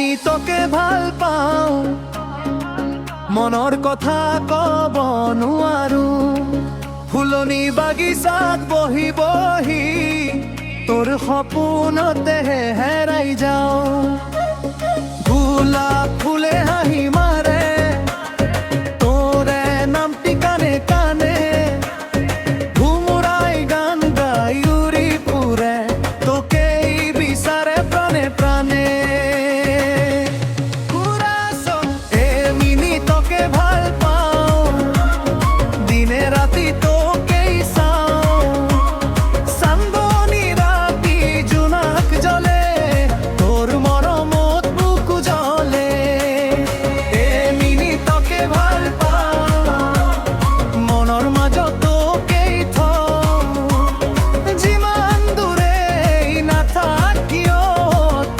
এমিনি তোকে ভাল পাও মনৰ কথা কব নোৱাৰো ফুলনি বাগিচাত বহি বহি তোৰ সপোনতে হেৰাই যাও গোলাপ ফুলে হাঁহি মাৰে তোৰে নামটি কানে কানে ঘুমুৰাই গান গাই উৰি ফুৰে তোকেই বিচাৰে প্ৰাণে প্ৰাণে কুৰাচন এমিনি তোকে ভাল পাও দিনে ৰাতি তোকেই চাও চান্দনি ৰাতি জোনাক জ্বলে তোৰ মৰমত বুকু জ্বলে এমিনি তোকে ভাল পাও মনৰ মাজত তোকেই থওঁ যিমান দূৰেই নাথাক কিয়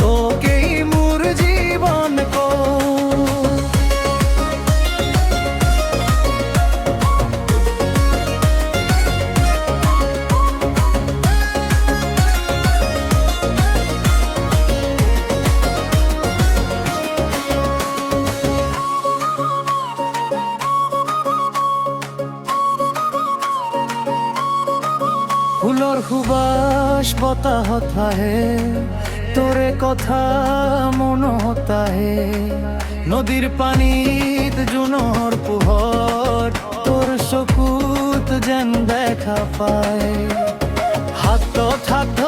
তোকেই মোৰ জীৱন কওঁ ফুলৰ সুবাস বতাহত আহে তোৰে কথা মনত আহে নদীৰ পানীত জোনৰ পোহৰ তোৰ চকুত যেন দেখা পায় হাতত হাত